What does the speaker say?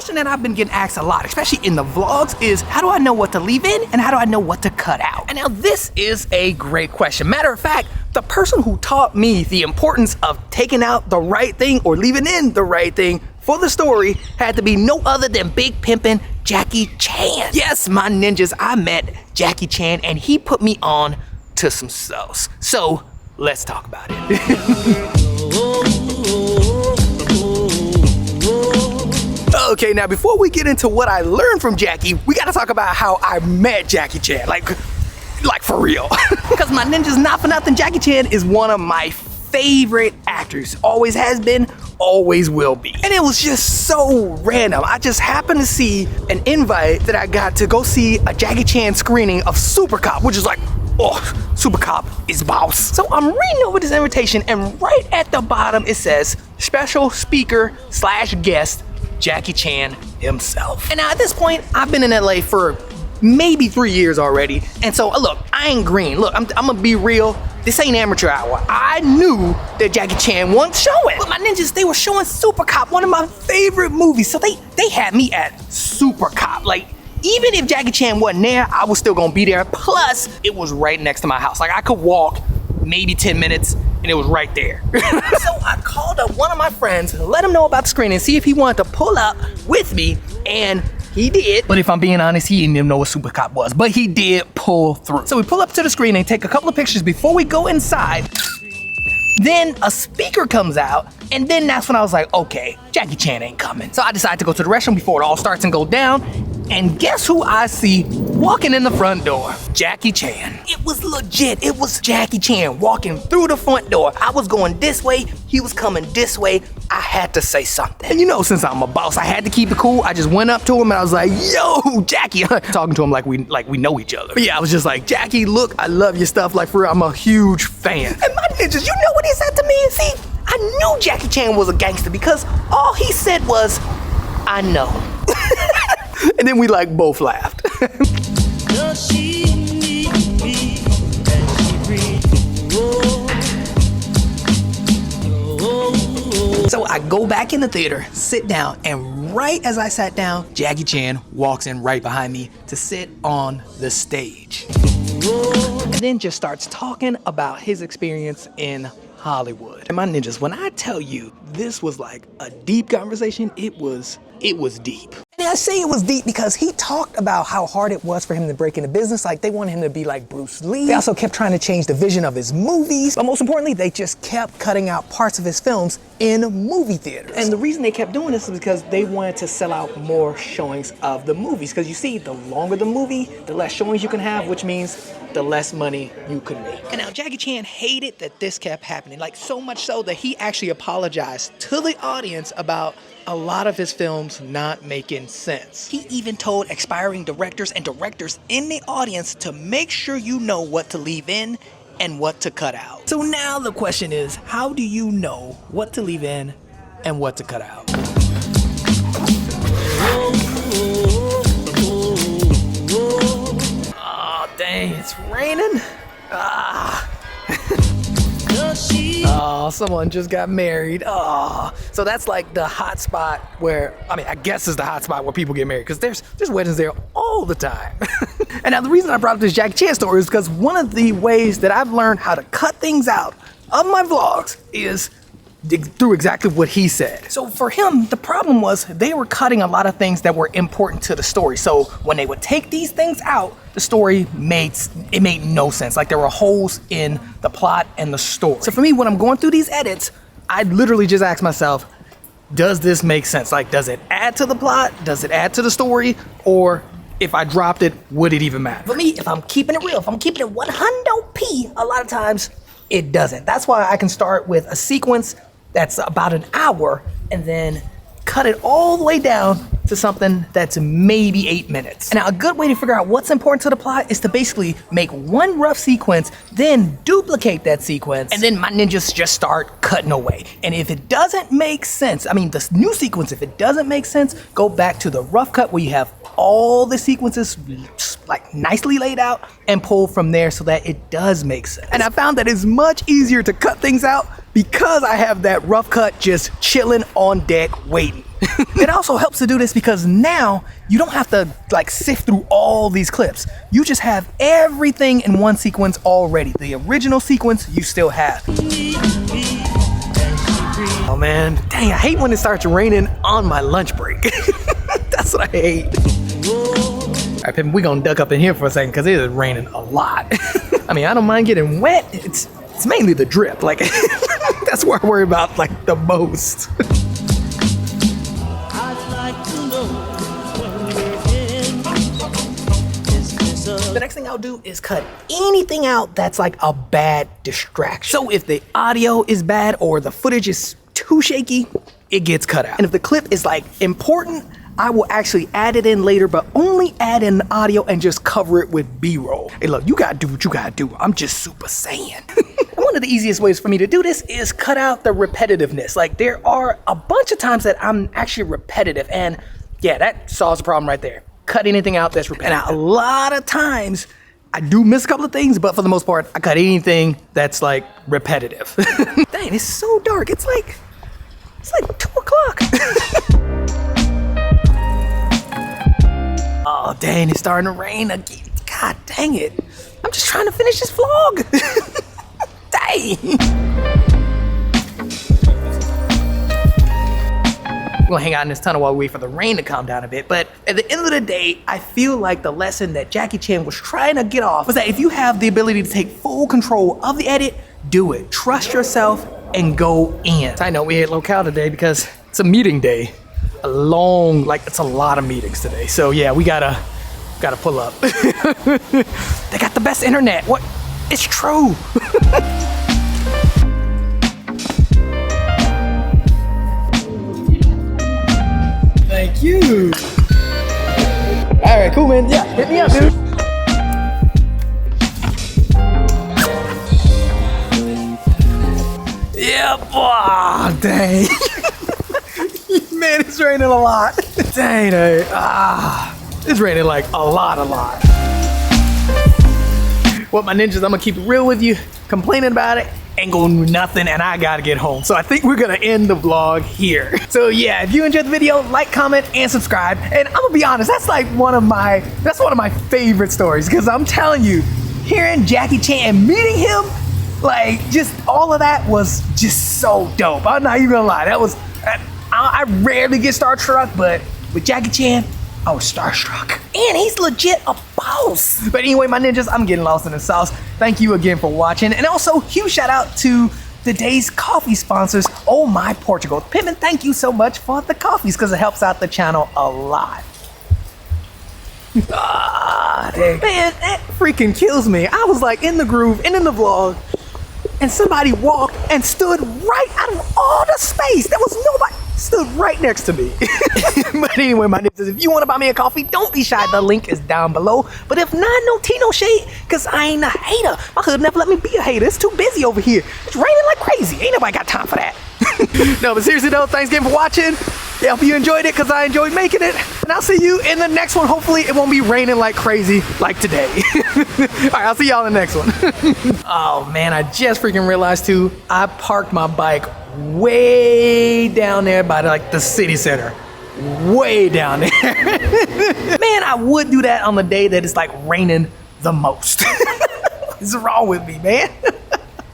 question that I've been getting asked a lot, especially in the vlogs, is how do I know what to leave in and how do I know what to cut out? And now this is a great question. Matter of fact, the person who taught me the importance of taking out the right thing or leaving in the right thing for the story had to be no other than Big Pimpin' Jackie Chan. Yes, my ninjas, I met Jackie Chan and he put me on to some sauce. So let's talk about it. Okay, now before we get into what I learned from Jackie, we gotta talk about how I met Jackie Chan, like for real. Because my ninjas, not for nothing, Jackie Chan is one of my favorite actors. Always has been, always will be. And it was just so random. I just happened to see an invite that I got to go see a Jackie Chan screening of Super Cop, which is like, oh, Super Cop is boss. So I'm reading over this invitation and right at the bottom it says, special speaker / guest, Jackie Chan himself. And now at this point, I've been in LA for maybe 3 years already. And so look, I ain't green. Look, I'm gonna be real. This ain't amateur hour. I knew that Jackie Chan wasn't showing. But my ninjas, they were showing Super Cop, one of my favorite movies. So they had me at Super Cop. Like, even if Jackie Chan wasn't there, I was still gonna be there. Plus, it was right next to my house. Like, I could walk maybe 10 minutes and it was right there. So I called up one of my friends, let him know about the screening, see if he wanted to pull up with me, and he did. But if I'm being honest, he didn't even know what Super Cop was, but he did pull through. So we pull up to the screening, take a couple of pictures before we go inside. Then a speaker comes out, and then that's when I was like, okay, Jackie Chan ain't coming. So I decided to go to the restroom before it all starts and go down. And guess who I see walking in the front door? Jackie Chan. It was legit. It was Jackie Chan walking through the front door. I was going this way. He was coming this way. I had to say something. And you know, since I'm a boss, I had to keep it cool. I just went up to him and I was like, yo, Jackie. Talking to him like we know each other. But yeah, I was just like, Jackie, look, I love your stuff. Like, for real, I'm a huge fan. And my ninjas, you know what he said to me? See, I knew Jackie Chan was a gangster because all he said was, I know. And then we like both laughed. So I go back in the theater, sit down, and right as I sat down, Jackie Chan walks in right behind me to sit on the stage. And then just starts talking about his experience in Hollywood. And my ninjas, when I tell you this was like a deep conversation, it was deep. And I say it was deep because he talked about how hard it was for him to break into business. Like, they wanted him to be like Bruce Lee. They also kept trying to change the vision of his movies. But most importantly, they just kept cutting out parts of his films in movie theaters. And the reason they kept doing this is because they wanted to sell out more showings of the movies. Because you see, the longer the movie, the less showings you can have, which means the less money you could make. And now Jackie Chan hated that this kept happening. Like, so much so that he actually apologized to the audience about a lot of his films not making sense. He even told aspiring directors and directors in the audience to make sure you know what to leave in and what to cut out. So now the question is, how do you know what to leave in and what to cut out? Oh, dang, it's raining. Oh, someone just got married. Oh, so that's like the hot spot where, I mean, I guess is the hot spot where people get married, because there's weddings there all the time. And now the reason I brought up this Jackie Chan story is because one of the ways that I've learned how to cut things out of my vlogs is through exactly what he said. So for him, the problem was they were cutting a lot of things that were important to the story. So when they would take these things out, the story made no sense. Like, there were holes in the plot and the story. So for me, when I'm going through these edits, I literally just ask myself, does this make sense? Like, does it add to the plot? Does it add to the story? Or if I dropped it, would it even matter? For me, if I'm keeping it real, if I'm keeping it 100p, a lot of times it doesn't. That's why I can start with a sequence that's about an hour and then cut it all the way down to something that's maybe 8 minutes. And now a good way to figure out what's important to the plot is to basically make one rough sequence, then duplicate that sequence, and then my ninjas just start cutting away. And if it doesn't make sense, I mean, this new sequence, if it doesn't make sense, go back to the rough cut where you have all the sequences like nicely laid out and pull from there so that it does make sense. And I found that it's much easier to cut things out because I have that rough cut just chilling on deck waiting. It also helps to do this because now you don't have to like sift through all these clips. You just have everything in one sequence already. The original sequence you still have. Oh man, dang, I hate when it starts raining on my lunch break. That's what I hate. All right, Pippin, we gonna duck up in here for a second because it is raining a lot. I mean, I don't mind getting wet. It's mainly the drip. Like, that's what I worry about like the most. The next thing I'll do is cut anything out that's like a bad distraction. So if the audio is bad or the footage is too shaky, it gets cut out. And if the clip is like important, I will actually add it in later, but only add in the audio and just cover it with B-roll. Hey look, you gotta do what you gotta do. I'm just Super Saiyan. And one of the easiest ways for me to do this is cut out the repetitiveness. Like there are a bunch of times that I'm actually repetitive, and yeah, that solves the problem right there. Cut anything out that's repetitive. Now, a lot of times I do miss a couple of things, but for the most part, I cut anything that's like repetitive. Dang, it's so dark. It's like 2 o'clock. Oh, dang, it's starting to rain again. God dang it. I'm just trying to finish this vlog. Dang. We're gonna hang out in this tunnel while we wait for the rain to calm down a bit. But at the end of the day, I feel like the lesson that Jackie Chan was trying to get off was that if you have the ability to take full control of the edit, do it. Trust yourself and go in. I know we ate locale today because it's a meeting day. It's a lot of meetings today. So yeah, we gotta pull up. They got the best internet. What? It's true. Thank you. All right, cool, man. Yeah, hit me up, dude. Yep. Oh, dang. Man, it's raining a lot. Dang, it's raining like a lot. What my ninjas, I'm gonna keep it real with you. Complaining about it ain't gonna do nothing, and I gotta get home. So I think we're gonna end the vlog here. So yeah, if you enjoyed the video, like, comment, and subscribe. And I'm gonna be honest, that's one of my favorite stories, because I'm telling you, hearing Jackie Chan and meeting him, like just all of that was just so dope. I'm not even gonna lie, I rarely get starstruck, but with Jackie Chan, I was starstruck. And he's legit a boss. But anyway, my ninjas, I'm getting lost in the sauce. Thank you again for watching. And also, huge shout out to today's coffee sponsors, Oh My Portugal. Pittman, thank you so much for the coffees because it helps out the channel a lot. Man, that freaking kills me. I was like in the groove and in the vlog, and somebody walked and stood right out of all the space. There was nobody. Stood right next to me. But anyway, my ninjas, if you want to buy me a coffee, don't be shy. The link is down below. But if not, no tea, no shade, because I ain't a hater. My hood never let me be a hater. It's too busy over here. It's raining like crazy. Ain't nobody got time for that. No, but seriously though, thanks again for watching. Yeah, hope you enjoyed it, because I enjoyed making it. And I'll see you in the next one. Hopefully it won't be raining like crazy like today. All right, I'll see y'all in the next one. Oh man, I just freaking realized too, I parked my bike way down there by the city center. Way down there. Man, I would do that on the day that it's like raining the most. What's wrong with me, man?